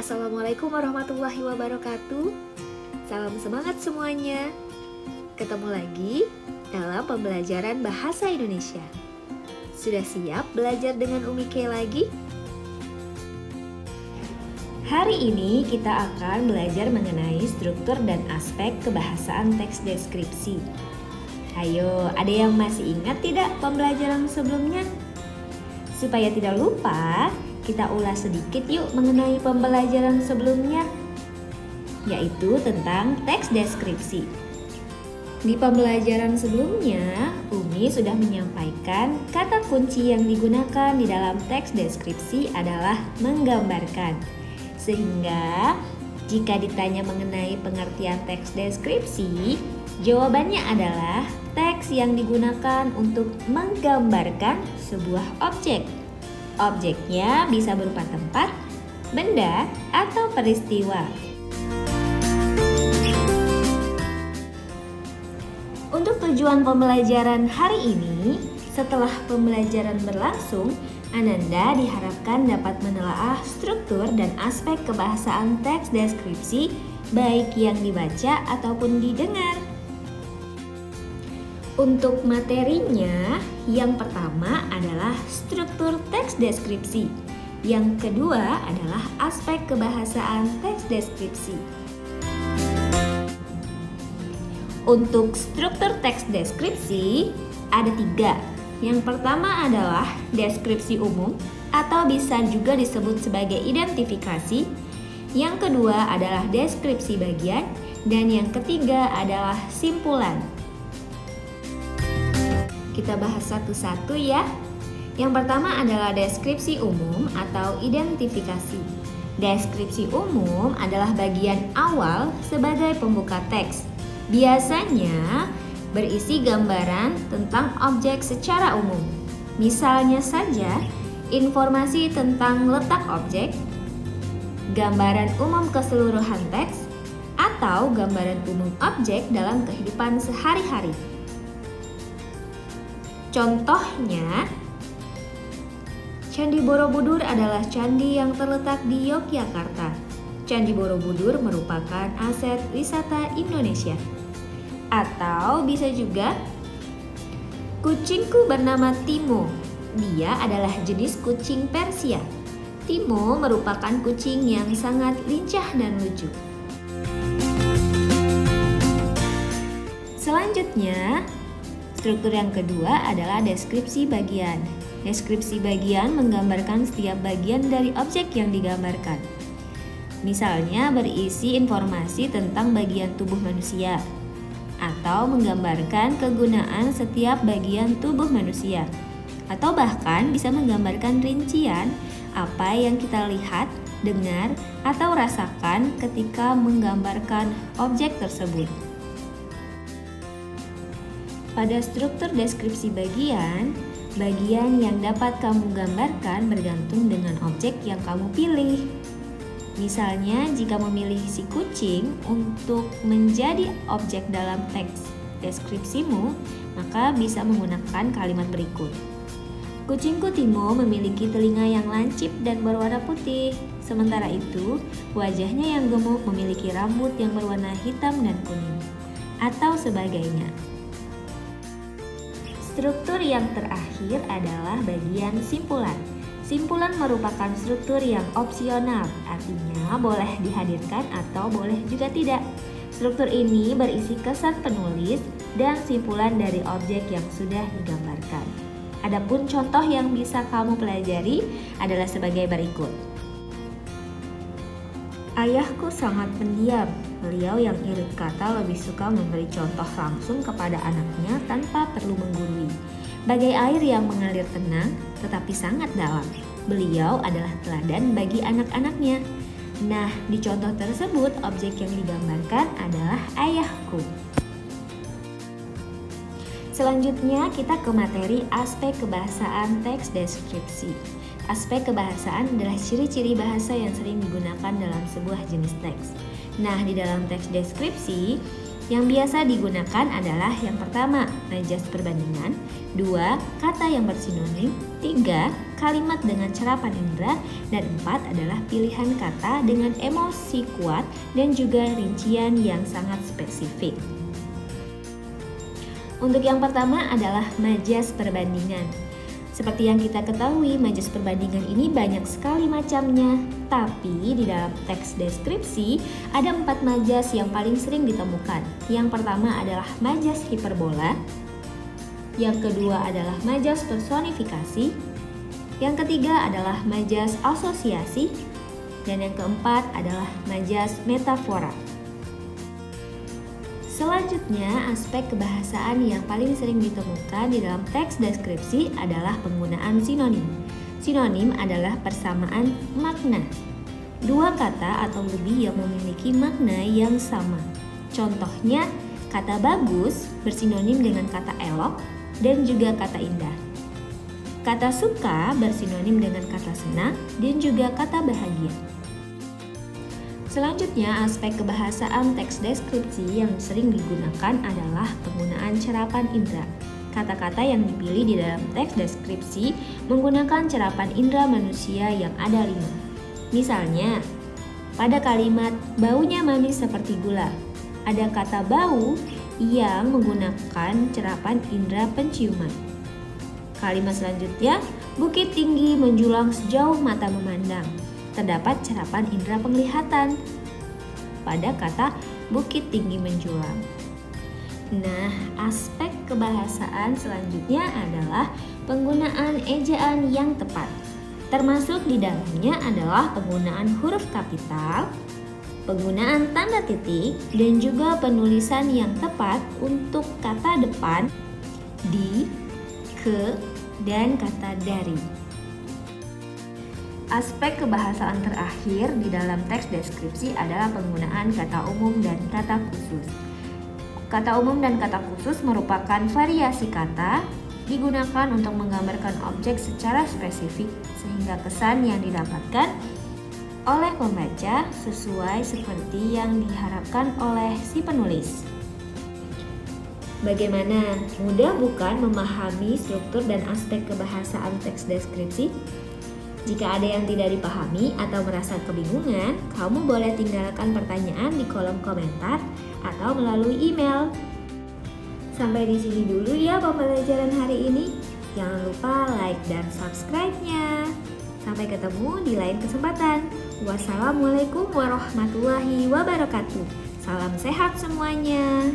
Assalamualaikum warahmatullahi wabarakatuh. Salam semangat semuanya. Ketemu lagi dalam pembelajaran bahasa Indonesia. Sudah siap belajar dengan Umi K lagi? Hari ini kita akan belajar mengenai struktur dan aspek kebahasaan teks deskripsi. Ayo, ada yang masih ingat tidak pembelajaran sebelumnya? Supaya tidak lupa, kita ulas sedikit yuk mengenai pembelajaran sebelumnya, yaitu tentang teks deskripsi. Di pembelajaran sebelumnya, Umi sudah menyampaikan kata kunci yang digunakan di dalam teks deskripsi adalah menggambarkan. Sehingga, jika ditanya mengenai pengertian teks deskripsi, jawabannya adalah teks yang digunakan untuk menggambarkan sebuah objek. Objeknya bisa berupa tempat, benda, atau peristiwa. Untuk tujuan pembelajaran hari ini, setelah pembelajaran berlangsung, Ananda diharapkan dapat menelaah struktur dan aspek kebahasaan teks deskripsi, baik yang dibaca ataupun didengar. Untuk materinya, yang pertama adalah struktur teks deskripsi. Yang kedua adalah aspek kebahasaan teks deskripsi. Untuk struktur teks deskripsi ada 3. Yang pertama adalah deskripsi umum atau bisa juga disebut sebagai identifikasi. Yang kedua adalah deskripsi bagian dan yang ketiga adalah simpulan. Kita bahas satu-satu ya. Yang pertama adalah deskripsi umum atau identifikasi. Deskripsi umum adalah bagian awal sebagai pembuka teks. Biasanya berisi gambaran tentang objek secara umum. Misalnya saja, informasi tentang letak objek, gambaran umum keseluruhan teks, atau gambaran umum objek dalam kehidupan sehari-hari. Contohnya, Candi Borobudur adalah candi yang terletak di Yogyakarta. Candi Borobudur merupakan aset wisata Indonesia. Atau bisa juga, kucingku bernama Timo. Dia adalah jenis kucing Persia. Timo merupakan kucing yang sangat lincah dan lucu. Selanjutnya, struktur yang kedua adalah deskripsi bagian. Deskripsi bagian menggambarkan setiap bagian dari objek yang digambarkan. Misalnya berisi informasi tentang bagian tubuh manusia, atau menggambarkan kegunaan setiap bagian tubuh manusia, atau bahkan bisa menggambarkan rincian apa yang kita lihat, dengar, atau rasakan ketika menggambarkan objek tersebut. Pada struktur deskripsi bagian yang dapat kamu gambarkan bergantung dengan objek yang kamu pilih. Misalnya, jika memilih si kucing untuk menjadi objek dalam teks deskripsimu, maka bisa menggunakan kalimat berikut. Kucingku Timo memiliki telinga yang lancip dan berwarna putih. Sementara itu, wajahnya yang gemuk memiliki rambut yang berwarna hitam dan kuning, atau sebagainya. Struktur yang terakhir adalah bagian simpulan. Simpulan merupakan struktur yang opsional, artinya boleh dihadirkan atau boleh juga tidak. Struktur ini berisi kesan penulis dan simpulan dari objek yang sudah digambarkan. Adapun contoh yang bisa kamu pelajari adalah sebagai berikut. Ayahku sangat pendiam. Beliau yang irit kata lebih suka memberi contoh langsung kepada anaknya tanpa perlu menggurui. Bagai air yang mengalir tenang tetapi sangat dalam, beliau adalah teladan bagi anak-anaknya. Nah, di contoh tersebut objek yang digambarkan adalah ayahku. Selanjutnya kita ke materi aspek kebahasaan teks deskripsi. Aspek kebahasaan adalah ciri-ciri bahasa yang sering digunakan dalam sebuah jenis teks. Nah, di dalam teks deskripsi, yang biasa digunakan adalah yang pertama, najas perbandingan, 2, kata yang bersinonim, 3. Kalimat dengan cerapan indera. Dan 4 adalah pilihan kata dengan emosi kuat dan juga rincian yang sangat spesifik. Untuk yang pertama adalah majas perbandingan. Seperti yang kita ketahui, majas perbandingan ini banyak sekali macamnya. Tapi di dalam teks deskripsi ada 4 majas yang paling sering ditemukan. Yang pertama adalah majas hiperbola. Yang kedua adalah majas personifikasi. Yang ketiga adalah majas asosiasi. Dan yang keempat adalah majas metafora. Selanjutnya, aspek kebahasaan yang paling sering ditemukan di dalam teks deskripsi adalah penggunaan sinonim. Sinonim adalah persamaan makna. Dua kata atau lebih yang memiliki makna yang sama. Contohnya, kata bagus bersinonim dengan kata elok dan juga kata indah. Kata suka bersinonim dengan kata senang dan juga kata bahagia. Selanjutnya, aspek kebahasaan teks deskripsi yang sering digunakan adalah penggunaan cerapan indera. Kata-kata yang dipilih di dalam teks deskripsi menggunakan cerapan indera manusia yang ada 5. Misalnya, pada kalimat baunya manis seperti gula, ada kata bau yang menggunakan cerapan indera penciuman. Kalimat selanjutnya, bukit tinggi menjulang sejauh mata memandang. Terdapat cerapan indera penglihatan pada kata bukit tinggi menjulang. Nah, aspek kebahasaan selanjutnya adalah penggunaan ejaan yang tepat. Termasuk di dalamnya adalah penggunaan huruf kapital, penggunaan tanda titik, dan juga penulisan yang tepat untuk kata depan, di, ke, dan kata dari. Aspek kebahasaan terakhir di dalam teks deskripsi adalah penggunaan kata umum dan kata khusus. Kata umum dan kata khusus merupakan variasi kata digunakan untuk menggambarkan objek secara spesifik sehingga kesan yang didapatkan oleh pembaca sesuai seperti yang diharapkan oleh si penulis. Bagaimana? Mudah bukan memahami struktur dan aspek kebahasaan teks deskripsi? Jika ada yang tidak dipahami atau merasa kebingungan, kamu boleh tinggalkan pertanyaan di kolom komentar atau melalui email. Sampai di sini dulu ya pembelajaran hari ini. Jangan lupa like dan subscribe-nya. Sampai ketemu di lain kesempatan. Wassalamualaikum warahmatullahi wabarakatuh. Salam sehat semuanya.